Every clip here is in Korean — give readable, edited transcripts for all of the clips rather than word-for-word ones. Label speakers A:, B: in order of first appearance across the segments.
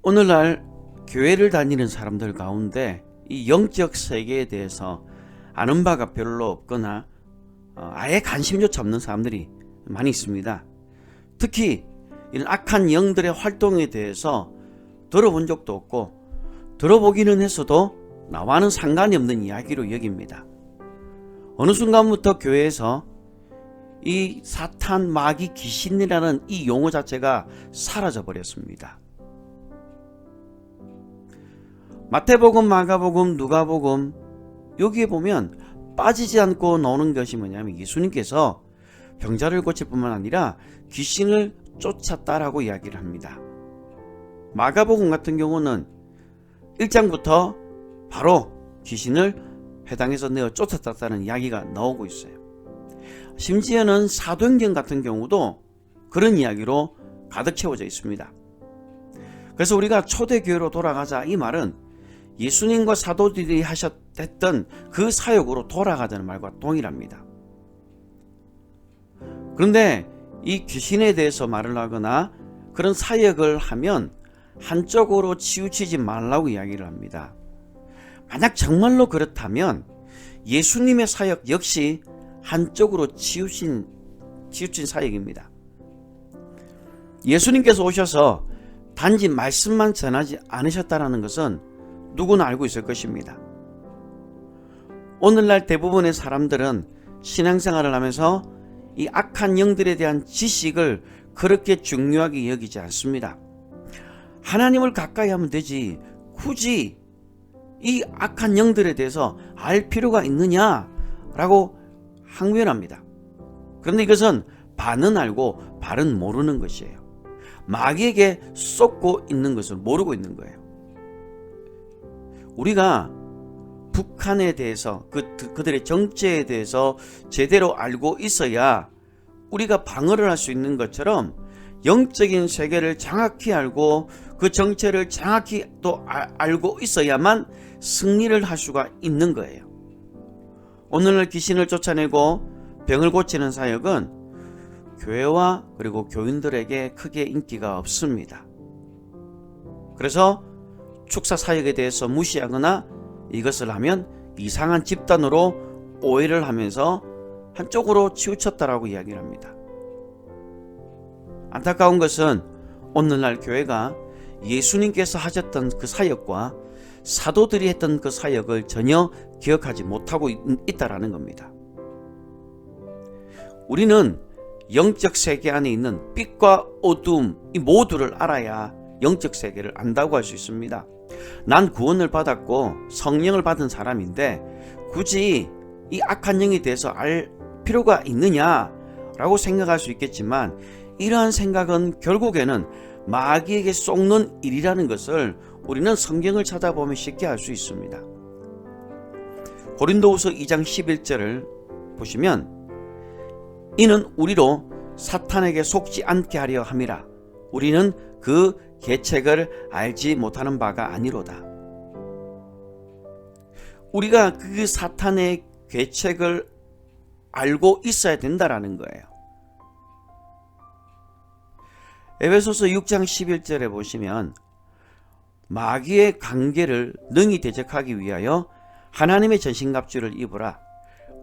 A: 오늘날 교회를 다니는 사람들 가운데 이 영적 세계에 대해서 아는 바가 별로 없거나 아예 관심조차 없는 사람들이 많이 있습니다. 특히 이런 악한 영들의 활동에 대해서 들어본 적도 없고 들어보기는 했어도 나와는 상관이 없는 이야기로 여깁니다. 어느 순간부터 교회에서 이 사탄, 마귀, 귀신이라는 이 용어 자체가 사라져 버렸습니다. 마태복음, 마가복음, 누가복음 여기에 보면 빠지지 않고 나오는 것이 뭐냐면 예수님께서 병자를 고칠 뿐만 아니라 귀신을 쫓았다라고 이야기를 합니다. 마가복음 같은 경우는 1장부터 바로 귀신을 회당에서 내어 쫓았다는 이야기가 나오고 있어요. 심지어는 사도행전 같은 경우도 그런 이야기로 가득 채워져 있습니다. 그래서 우리가 초대교회로 돌아가자 이 말은 예수님과 사도들이 했던 그 사역으로 돌아가자는 말과 동일합니다. 그런데 이 귀신에 대해서 말을 하거나 그런 사역을 하면 한쪽으로 치우치지 말라고 이야기를 합니다. 만약 정말로 그렇다면 예수님의 사역 역시 한쪽으로 치우친 사역입니다. 예수님께서 오셔서 단지 말씀만 전하지 않으셨다는 것은 누구나 알고 있을 것입니다. 오늘날 대부분의 사람들은 신앙생활을 하면서 이 악한 영들에 대한 지식을 그렇게 중요하게 여기지 않습니다. 하나님을 가까이 하면 되지 굳이 이 악한 영들에 대해서 알 필요가 있느냐라고 항변합니다. 그런데 이것은 반은 알고 반은 모르는 것이에요. 마귀에게 쏟고 있는 것을 모르고 있는 거예요. 우리가 북한에 대해서 그들의 정체에 대해서 제대로 알고 있어야 우리가 방어를 할 수 있는 것처럼 영적인 세계를 정확히 알고 그 정체를 정확히 또 알고 있어야만 승리를 할 수가 있는 거예요. 오늘날 귀신을 쫓아내고 병을 고치는 사역은 교회와 그리고 교인들에게 크게 인기가 없습니다. 그래서 축사 사역에 대해서 무시하거나 이것을 하면 이상한 집단으로 오해를 하면서 한쪽으로 치우쳤다라고 이야기를 합니다. 안타까운 것은 오늘날 교회가 예수님께서 하셨던 그 사역과 사도들이 했던 그 사역을 전혀 기억하지 못하고 있다라는 겁니다. 우리는 영적 세계 안에 있는 빛과 어둠 이 모두를 알아야 영적 세계를 안다고 할 수 있습니다. 난 구원을 받았고 성령을 받은 사람인데 굳이 이 악한 영에 대해서 알 필요가 있느냐라고 생각할 수 있겠지만 이러한 생각은 결국에는 마귀에게 속는 일이라는 것을 우리는 성경을 찾아보면 쉽게 알 수 있습니다. 고린도후서 2장 11절을 보시면 이는 우리로 사탄에게 속지 않게 하려 함이라. 우리는 그 계책을 알지 못하는 바가 아니로다. 우리가 그 사탄의 계책을 알고 있어야 된다라는 거예요. 에베소서 6장 11절에 보시면 마귀의 관계를 능히 대적하기 위하여 하나님의 전신갑주를 입으라.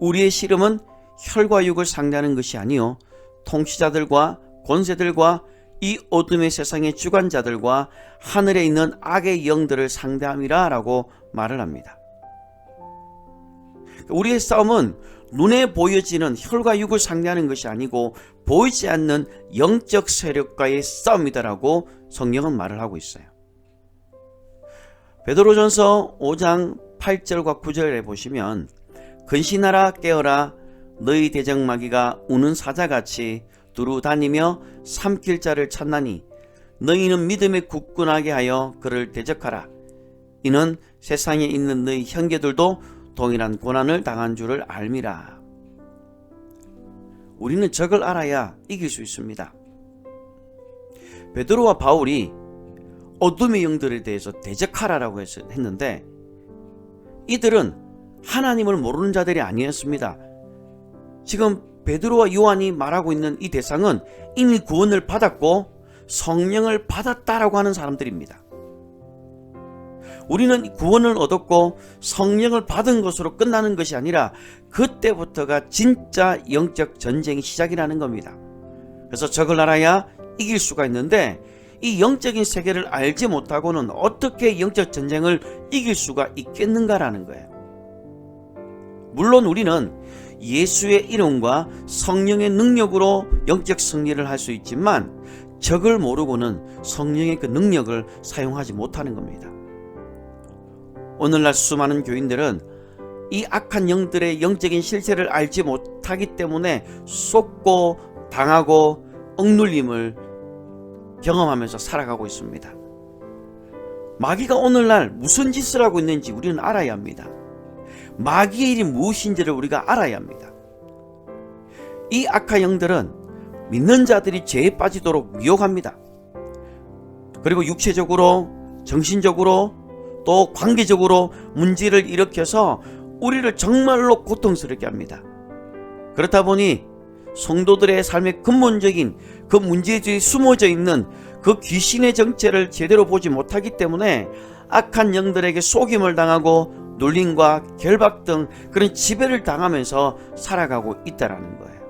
A: 우리의 씨름은 혈과 육을 상대하는 것이 아니요 통치자들과 권세들과 이 어둠의 세상의 주관자들과 하늘에 있는 악의 영들을 상대함이라 라고 말을 합니다. 우리의 싸움은 눈에 보여지는 혈과 육을 상대하는 것이 아니고 보이지 않는 영적 세력과의 싸움이다라고 성경은 말을 하고 있어요. 베드로전서 5장 8절과 9절에 보시면 근신하라 깨어라 너희 대적마귀가 우는 사자같이 두루 다니며 삼킬 자를 찾나니 너희는 믿음에 굳건하게 하여 그를 대적하라. 이는 세상에 있는 너희 형제들도 동일한 고난을 당한 줄을 알미라. 우리는 적을 알아야 이길 수 있습니다. 베드로와 바울이 어둠의 영들에 대해서 대적하라라고 했는데 이들은 하나님을 모르는 자들이 아니었습니다. 지금 베드로와 요한이 말하고 있는 이 대상은 이미 구원을 받았고 성령을 받았다라고 하는 사람들입니다. 우리는 구원을 얻었고 성령을 받은 것으로 끝나는 것이 아니라 그때부터가 진짜 영적 전쟁이 시작이라는 겁니다. 그래서 적을 알아야 이길 수가 있는데 이 영적인 세계를 알지 못하고는 어떻게 영적 전쟁을 이길 수가 있겠는가라는 거예요. 물론 우리는 예수의 이름과 성령의 능력으로 영적 승리를 할 수 있지만 적을 모르고는 성령의 그 능력을 사용하지 못하는 겁니다. 오늘날 수많은 교인들은 이 악한 영들의 영적인 실체를 알지 못하기 때문에 속고 당하고 억눌림을 경험하면서 살아가고 있습니다. 마귀가 오늘날 무슨 짓을 하고 있는지 우리는 알아야 합니다. 마귀의 일이 무엇인지를 우리가 알아야 합니다. 이 악한 영들은 믿는 자들이 죄에 빠지도록 미혹합니다. 그리고 육체적으로, 정신적으로, 또 관계적으로 문제를 일으켜서 우리를 정말로 고통스럽게 합니다. 그렇다 보니 성도들의 삶의 근본적인 그 문제들이 숨어져 있는 그 귀신의 정체를 제대로 보지 못하기 때문에 악한 영들에게 속임을 당하고 놀림과 결박 등 그런 지배를 당하면서 살아가고 있다는 거예요.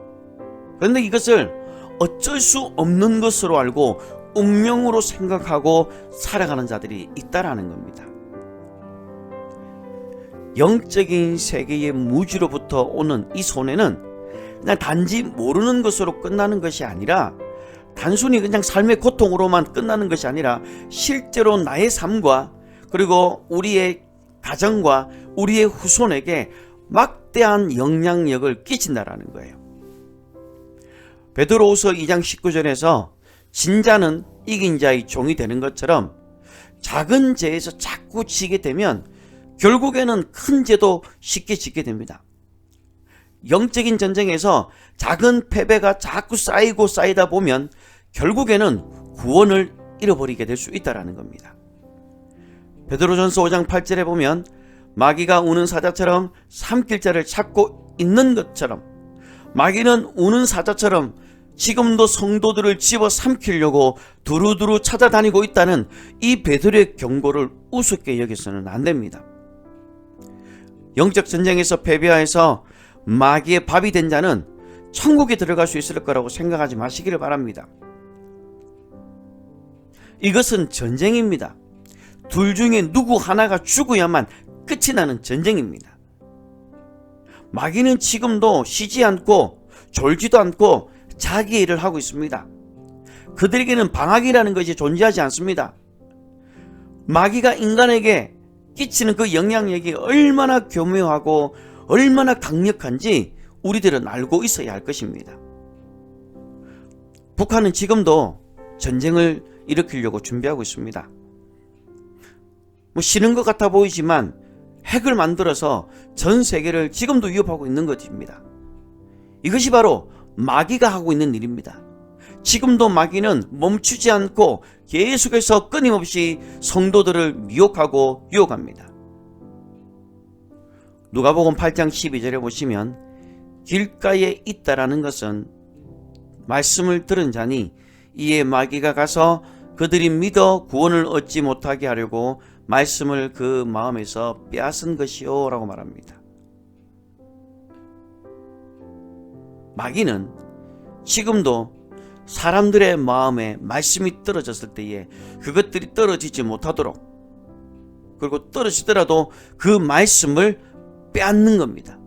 A: 그런데 이것을 어쩔 수 없는 것으로 알고 운명으로 생각하고 살아가는 자들이 있다는 겁니다. 영적인 세계의 무지로부터 오는 이 손해는 그냥 단지 모르는 것으로 끝나는 것이 아니라 단순히 그냥 삶의 고통으로만 끝나는 것이 아니라 실제로 나의 삶과 그리고 우리의 가정과 우리의 후손에게 막대한 영향력을 끼친다라는 거예요. 베드로후서 2장 19절에서 진자는 이긴 자의 종이 되는 것처럼 작은 죄에서 자꾸 지게 되면 결국에는 큰 죄도 쉽게 짓게 됩니다. 영적인 전쟁에서 작은 패배가 자꾸 쌓이고 쌓이다 보면 결국에는 구원을 잃어버리게 될 수 있다는 겁니다. 베드로전서 5장 8절에 보면 마귀가 우는 사자처럼 삼킬 자를 찾고 있는 것처럼 마귀는 우는 사자처럼 지금도 성도들을 집어 삼키려고 두루두루 찾아다니고 있다는 이 베드로의 경고를 우습게 여겨서는 안 됩니다. 영적 전쟁에서 패배하여서 마귀의 밥이 된 자는 천국에 들어갈 수 있을 거라고 생각하지 마시기를 바랍니다. 이것은 전쟁입니다. 둘 중에 누구 하나가 죽어야만 끝이 나는 전쟁입니다. 마귀는 지금도 쉬지 않고 졸지도 않고 자기 일을 하고 있습니다. 그들에게는 방학이라는 것이 존재하지 않습니다. 마귀가 인간에게 끼치는 그 영향력이 얼마나 교묘하고 얼마나 강력한지 우리들은 알고 있어야 할 것입니다. 북한은 지금도 전쟁을 일으키려고 준비하고 있습니다. 싫은 것 같아 보이지만 핵을 만들어서 전 세계를 지금도 위협하고 있는 것입니다. 이것이 바로 마귀가 하고 있는 일입니다. 지금도 마귀는 멈추지 않고 계속해서 끊임없이 성도들을 미혹하고 유혹합니다. 누가복음 8장 12절에 보시면 길가에 있다라는 것은 말씀을 들은 자니 이에 마귀가 가서 그들이 믿어 구원을 얻지 못하게 하려고 말씀을 그 마음에서 빼앗은 것이요 라고 말합니다. 마귀는 지금도 사람들의 마음에 말씀이 떨어졌을 때에 그것들이 떨어지지 못하도록 그리고 떨어지더라도 그 말씀을 빼앗는 겁니다.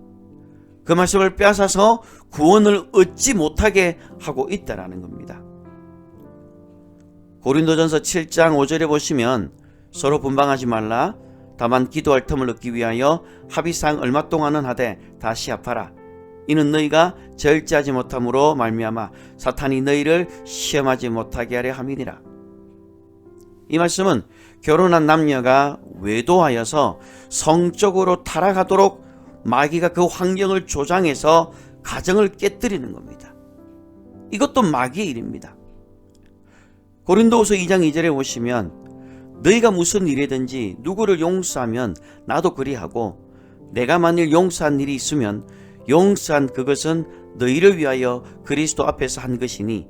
A: 그 말씀을 빼앗아서 구원을 얻지 못하게 하고 있다는 겁니다. 고린도전서 7장 5절에 보시면 서로 분방하지 말라. 다만 기도할 틈을 얻기 위하여 합의상 얼마 동안은 하되 다시 합하라. 이는 너희가 절제하지 못함으로 말미암아 사탄이 너희를 시험하지 못하게 하려 함이니라. 이 말씀은 결혼한 남녀가 외도하여서 성적으로 타락하도록 마귀가 그 환경을 조장해서 가정을 깨뜨리는 겁니다. 이것도 마귀의 일입니다. 고린도후서 2장 2절에 보시면 너희가 무슨 일이든지 누구를 용서하면 나도 그리하고 내가 만일 용서한 일이 있으면 용서한 그것은 너희를 위하여 그리스도 앞에서 한 것이니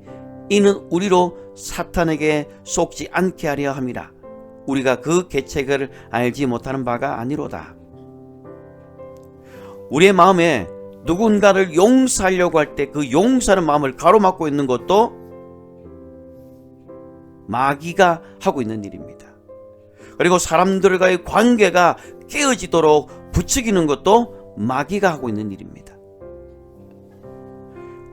A: 이는 우리로 사탄에게 속지 않게 하려 함이라. 우리가 그 계책을 알지 못하는 바가 아니로다. 우리의 마음에 누군가를 용서하려고 할 때 그 용서하는 마음을 가로막고 있는 것도 마귀가 하고 있는 일입니다. 그리고 사람들과의 관계가 깨어지도록 부추기는 것도 마귀가 하고 있는 일입니다.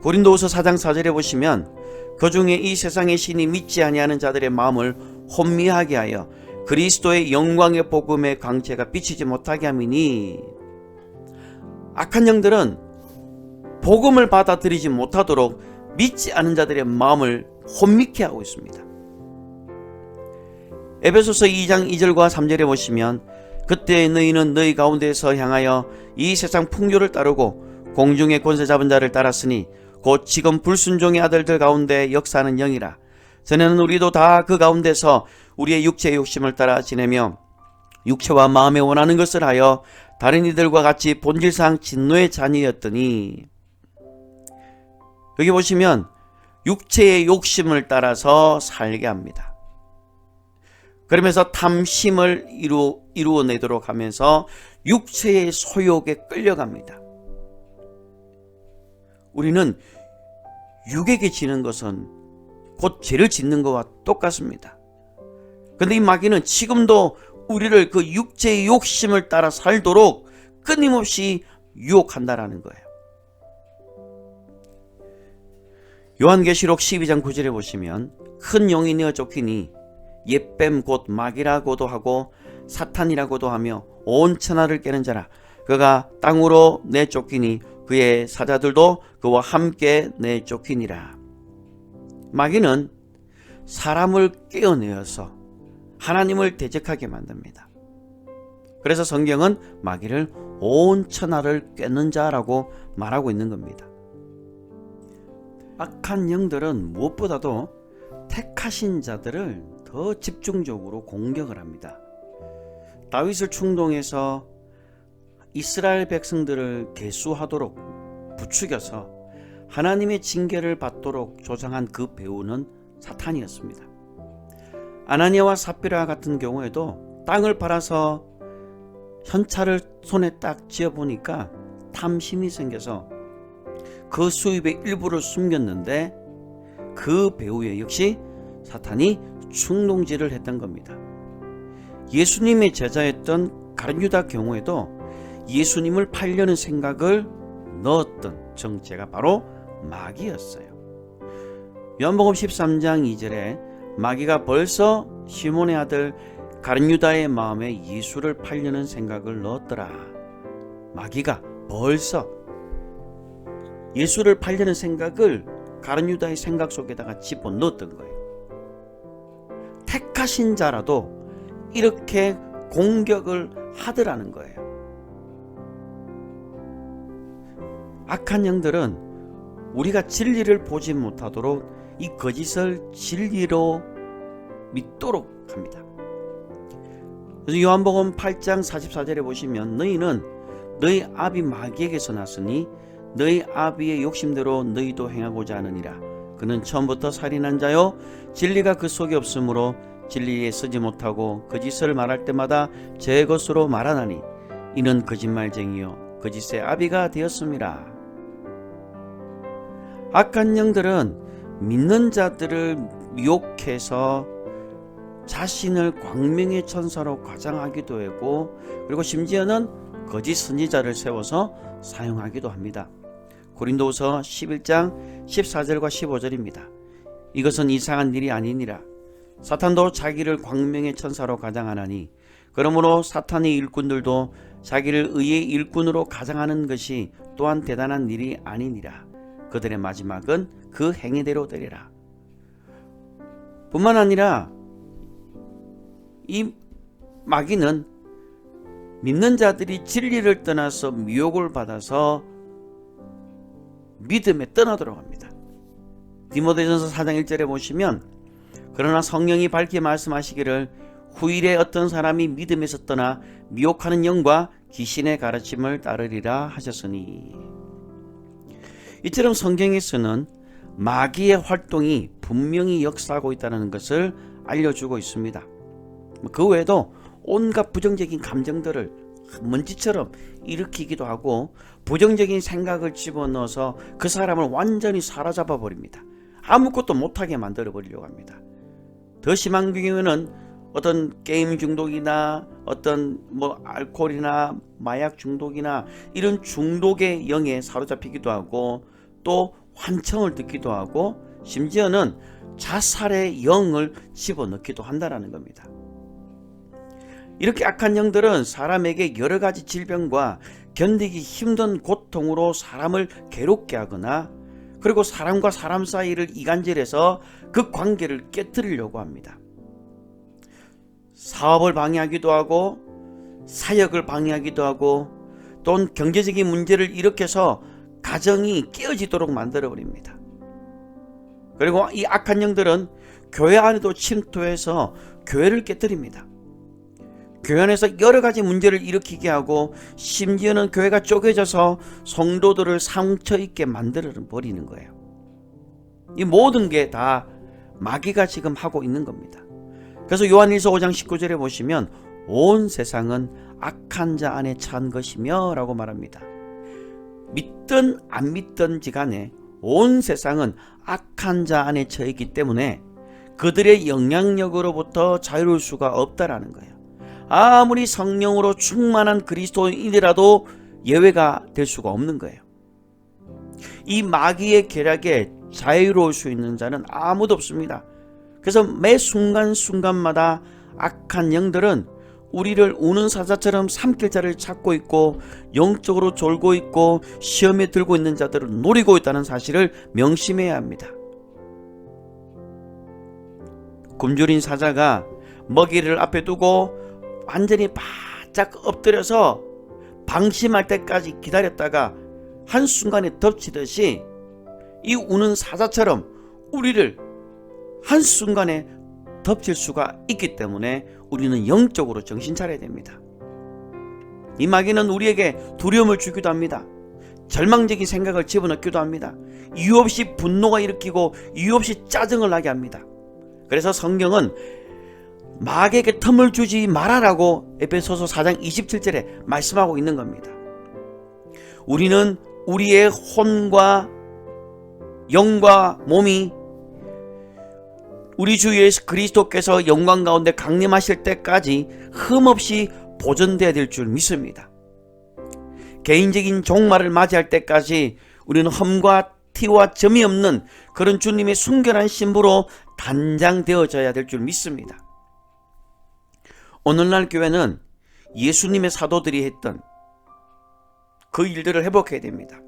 A: 고린도후서 4장 4절에 보시면 그 중에 이 세상의 신이 믿지 아니하는 자들의 마음을 혼미하게 하여 그리스도의 영광의 복음의 광채가 비치지 못하게 함이니, 악한 영들은 복음을 받아들이지 못하도록 믿지 않은 자들의 마음을 혼미케 하고 있습니다. 에베소서 2장 2절과 3절에 보시면 그때 너희는 너희 가운데서 향하여 이 세상 풍조를 따르고 공중의 권세 잡은 자를 따랐으니 곧 지금 불순종의 아들들 가운데 역사하는 영이라. 전에는 우리도 다 그 가운데서 우리의 육체의 욕심을 따라 지내며 육체와 마음에 원하는 것을 하여 다른 이들과 같이 본질상 진노의 자녀였더니, 여기 보시면 육체의 욕심을 따라서 살게 합니다. 그러면서 탐심을 이루어내도록 하면서 육체의 소욕에 끌려갑니다. 우리는 육에게 지는 것은 곧 죄를 짓는 것과 똑같습니다. 그런데 이 마귀는 지금도 우리를 그 육체의 욕심을 따라 살도록 끊임없이 유혹한다라는 거예요. 요한계시록 12장 9절에 보시면 큰 용이 내어 쫓기니 옛뱀 곧 마귀라고도 하고 사탄이라고도 하며 온 천하를 깨는 자라. 그가 땅으로 내쫓기니 그의 사자들도 그와 함께 내쫓기니라. 마귀는 사람을 깨어내어서 하나님을 대적하게 만듭니다. 그래서 성경은 마귀를 온 천하를 꿰는 자라고 말하고 있는 겁니다. 악한 영들은 무엇보다도 택하신 자들을 더 집중적으로 공격을 합니다. 다윗을 충동해서 이스라엘 백성들을 계수하도록 부추겨서 하나님의 징계를 받도록 조장한 그 배우는 사탄이었습니다. 아나니아와 삽비라 같은 경우에도 땅을 팔아서 현찰을 손에 딱 쥐어보니까 탐심이 생겨서 그 수입의 일부를 숨겼는데 그 배후에 역시 사탄이 충동질을 했던 겁니다. 예수님의 제자였던 가룟유다 경우에도 예수님을 팔려는 생각을 넣었던 정체가 바로 마귀였어요. 요한복음 13장 2절에 마귀가 벌써 시몬의 아들 가룟유다의 마음에 예수를 팔려는 생각을 넣었더라. 마귀가 벌써 예수를 팔려는 생각을 가룟유다의 생각 속에다가 집어넣었던 거예요. 택하신 자라도 이렇게 공격을 하더라는 거예요. 악한 영들은 우리가 진리를 보지 못하도록 이 거짓을 진리로 믿도록 합니다. 그래서 요한복음 8장 44절에 보시면 너희는 너희 아비 마귀에게서 났으니 너희 아비의 욕심대로 너희도 행하고자 하느니라. 그는 처음부터 살인한 자요 진리가 그 속에 없으므로 진리에 서지 못하고 거짓을 말할 때마다 제 것으로 말하나니 이는 거짓말쟁이요 거짓의 아비가 되었음이라. 악한 영들은 믿는 자들을 미혹해서 자신을 광명의 천사로 과장하기도 하고 그리고 심지어는 거짓 선지자를 세워서 사용하기도 합니다. 고린도후서 11장 14절과 15절입니다. 이것은 이상한 일이 아니니라. 사탄도 자기를 광명의 천사로 가장하나니 그러므로 사탄의 일꾼들도 자기를 의의 일꾼으로 가장하는 것이 또한 대단한 일이 아니니라. 그들의 마지막은 그 행위대로 되리라. 뿐만 아니라 이 마귀는 믿는 자들이 진리를 떠나서 미혹을 받아서 믿음에 떠나도록 합니다. 디모데전서 4장 1절에 보시면 그러나 성령이 밝게 말씀하시기를 후일에 어떤 사람이 믿음에서 떠나 미혹하는 영과 귀신의 가르침을 따르리라 하셨으니, 이처럼 성경에서는 마귀의 활동이 분명히 역사하고 있다는 것을 알려주고 있습니다. 그 외에도 온갖 부정적인 감정들을 먼지처럼 일으키기도 하고 부정적인 생각을 집어넣어서 그 사람을 완전히 사로잡아 버립니다. 아무것도 못하게 만들어 버리려고 합니다. 더 심한 경우에는 어떤 게임 중독이나 어떤 알코올이나 마약 중독이나 이런 중독의 영에 사로잡히기도 하고 또 환청을 듣기도 하고 심지어는 자살의 영을 집어넣기도 한다는 겁니다. 이렇게 악한 영들은 사람에게 여러 가지 질병과 견디기 힘든 고통으로 사람을 괴롭게 하거나 그리고 사람과 사람 사이를 이간질해서 그 관계를 깨뜨리려고 합니다. 사업을 방해하기도 하고 사역을 방해하기도 하고 또는 경제적인 문제를 일으켜서 가정이 깨어지도록 만들어버립니다. 그리고 이 악한 영들은 교회 안에도 침투해서 교회를 깨뜨립니다. 교회 안에서 여러 가지 문제를 일으키게 하고 심지어는 교회가 쪼개져서 성도들을 상처 있게 만들어 버리는 거예요. 이 모든 게 다 마귀가 지금 하고 있는 겁니다. 그래서 요한일서 5장 19절에 보시면 온 세상은 악한 자 안에 찬 것이며 라고 말합니다. 믿든 안 믿든지 간에 온 세상은 악한 자 안에 처했기 때문에 그들의 영향력으로부터 자유로울 수가 없다라는 거예요. 아무리 성령으로 충만한 그리스도인이라도 예외가 될 수가 없는 거예요. 이 마귀의 계략에 자유로울 수 있는 자는 아무도 없습니다. 그래서 매 순간순간마다 악한 영들은 우리를 우는 사자처럼 삼킬 자를 찾고 있고 영적으로 졸고 있고 시험에 들고 있는 자들을 노리고 있다는 사실을 명심해야 합니다. 굶주린 사자가 먹이를 앞에 두고 완전히 바짝 엎드려서 방심할 때까지 기다렸다가 한순간에 덮치듯이 이 우는 사자처럼 우리를 한순간에 덮칠 수가 있기 때문에 우리는 영적으로 정신 차려야 됩니다. 이 마귀는 우리에게 두려움을 주기도 합니다. 절망적인 생각을 집어넣기도 합니다. 이유 없이 분노가 일으키고 이유 없이 짜증을 나게 합니다. 그래서 성경은 마귀에게 틈을 주지 말아라고 에베소서 4장 27절에 말씀하고 있는 겁니다. 우리는 우리의 혼과 영과 몸이 우리 주 예수 그리스도께서 영광 가운데 강림하실 때까지 흠없이 보존되어야 될 줄 믿습니다. 개인적인 종말을 맞이할 때까지 우리는 흠과 티와 점이 없는 그런 주님의 순결한 신부로 단장되어져야 될 줄 믿습니다. 오늘날 교회는 예수님의 사도들이 했던 그 일들을 회복해야 됩니다.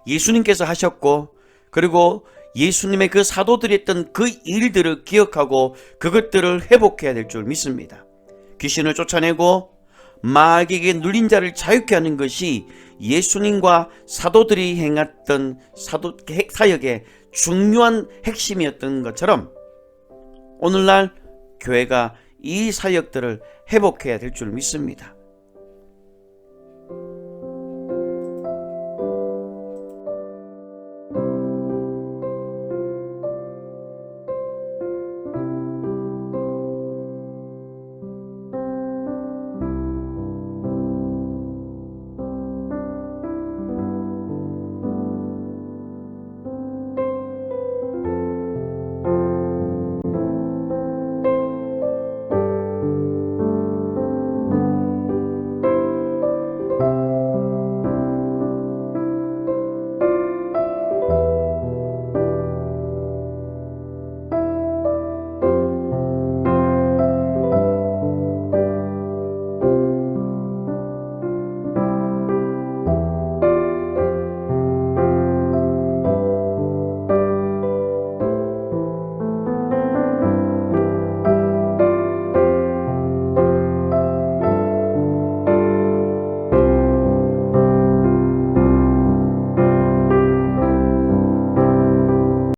A: 예수님께서 하셨고 그리고 예수님의 그 사도들이 했던 그 일들을 기억하고 그것들을 회복해야 될 줄 믿습니다. 귀신을 쫓아내고 마귀에게 눌린 자를 자유케 하는 것이 예수님과 사도들이 행했던 사역의 중요한 핵심이었던 것처럼 오늘날 교회가 이 사역들을 회복해야 될 줄 믿습니다.